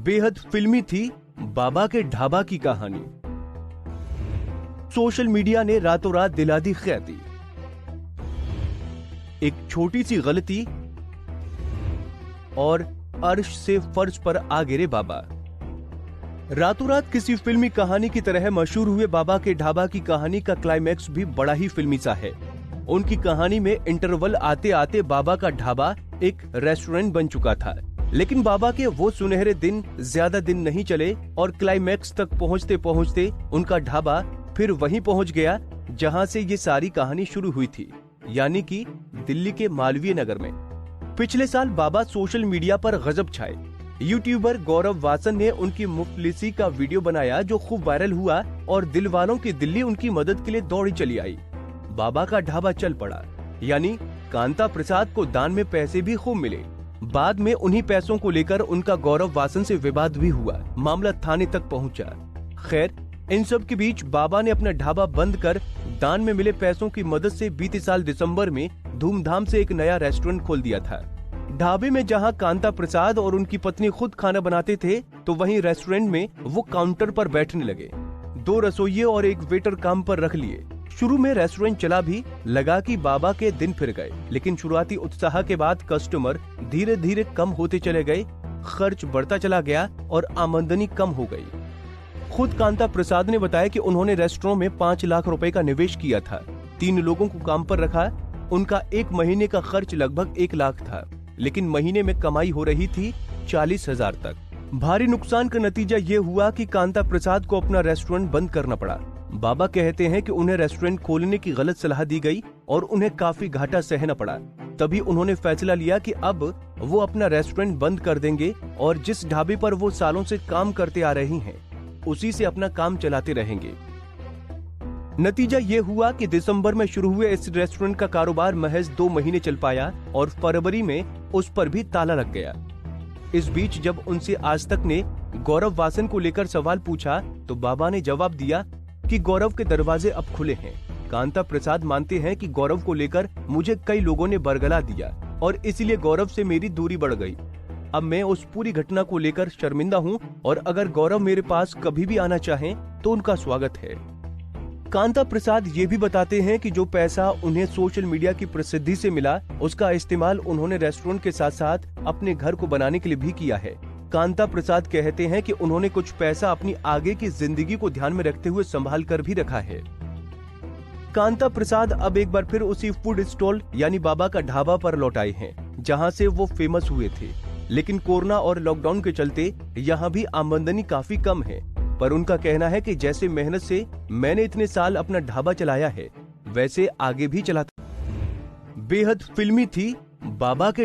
बेहद फिल्मी थी बाबा के ढाबा की कहानी। सोशल मीडिया ने रातों रात दिला दी ख्याति। एक छोटी सी गलती और अर्श से फर्श पर आ गिरे बाबा। रातों रात किसी फिल्मी कहानी की तरह मशहूर हुए बाबा के ढाबा की कहानी का क्लाइमैक्स भी बड़ा ही फिल्मी सा है। उनकी कहानी में इंटरवल आते आते बाबा का ढाबा एक रेस्टोरेंट बन चुका था, लेकिन बाबा के वो सुनहरे दिन ज्यादा दिन नहीं चले और क्लाइमैक्स तक पहुंचते पहुंचते उनका ढाबा फिर वहीं पहुंच गया जहां से ये सारी कहानी शुरू हुई थी, यानी कि दिल्ली के मालवीय नगर में। पिछले साल बाबा सोशल मीडिया पर गजब छाए। यूट्यूबर गौरव वासन ने उनकी मुफलिसी का वीडियो बनाया जो खूब वायरल हुआ और दिल वालों की दिल्ली उनकी मदद के लिए दौड़ी चली आई। बाबा का ढाबा चल पड़ा, यानी कांता प्रसाद को दान में पैसे भी खूब मिले। बाद में उन्हीं पैसों को लेकर उनका गौरव वासन से विवाद भी हुआ, मामला थाने तक पहुंचा। खैर, इन सब के बीच बाबा ने अपना ढाबा बंद कर दान में मिले पैसों की मदद से बीते साल दिसंबर में धूमधाम से एक नया रेस्टोरेंट खोल दिया था। ढाबे में जहां कांता प्रसाद और उनकी पत्नी खुद खाना बनाते थे, तो वहीं रेस्टोरेंट में वो काउंटर पर बैठने लगे। 2 रसोइये और एक वेटर काम पर रख लिए। शुरू में रेस्टोरेंट चला भी लगा कि बाबा के दिन फिर गए, लेकिन शुरुआती उत्साह के बाद कस्टमर धीरे धीरे कम होते चले गए, खर्च बढ़ता चला गया और आमदनी कम हो गई। खुद कांता प्रसाद ने बताया कि उन्होंने रेस्टोरेंट में 5 लाख रुपए का निवेश किया था, 3 लोगों को काम पर रखा। उनका एक महीने का खर्च लगभग 1 लाख था, लेकिन महीने में कमाई हो रही थी 40,000 तक। भारी नुकसान का नतीजा ये हुआ कि कांता प्रसाद को अपना रेस्टोरेंट बंद करना पड़ा। बाबा कहते हैं कि उन्हें रेस्टोरेंट खोलने की गलत सलाह दी गई और उन्हें काफी घाटा सहना पड़ा। तभी उन्होंने फैसला लिया कि अब वो अपना रेस्टोरेंट बंद कर देंगे और जिस ढाबे पर वो सालों से काम करते आ रही हैं, उसी से अपना काम चलाते रहेंगे। नतीजा ये हुआ कि दिसंबर में शुरू हुए इस रेस्टोरेंट का कारोबार महज 2 महीने चल पाया और फरवरी में उस पर भी ताला लग गया। इस बीच जब उनसे आज तक ने गौरव वासन को लेकर सवाल पूछा, तो बाबा ने जवाब दिया कि गौरव के दरवाजे अब खुले हैं। कांता प्रसाद मानते हैं कि गौरव को लेकर मुझे कई लोगों ने बरगला दिया और इसलिए गौरव से मेरी दूरी बढ़ गई। अब मैं उस पूरी घटना को लेकर शर्मिंदा हूं और अगर गौरव मेरे पास कभी भी आना चाहें तो उनका स्वागत है। कांता प्रसाद ये भी बताते हैं कि जो पैसा उन्हें सोशल मीडिया की प्रसिद्धि से मिला, उसका इस्तेमाल उन्होंने रेस्टोरेंट के साथ साथ अपने घर को बनाने के लिए भी किया है। कांता प्रसाद कहते हैं कि उन्होंने कुछ पैसा अपनी आगे की जिंदगी को ध्यान में रखते हुए संभाल कर भी रखा है। कांता प्रसाद अब एक बार फिर उसी फूड स्टॉल यानी बाबा का ढाबा पर लौट आए हैं, जहां से वो फेमस हुए थे। लेकिन कोरोना और लॉकडाउन के चलते यहाँ भी आमदनी काफी कम है, पर उनका कहना है कि जैसे मेहनत से मैंने इतने साल अपना ढाबा चलाया है, वैसे आगे भी चलाता। बेहद फिल्मी थी बाबा के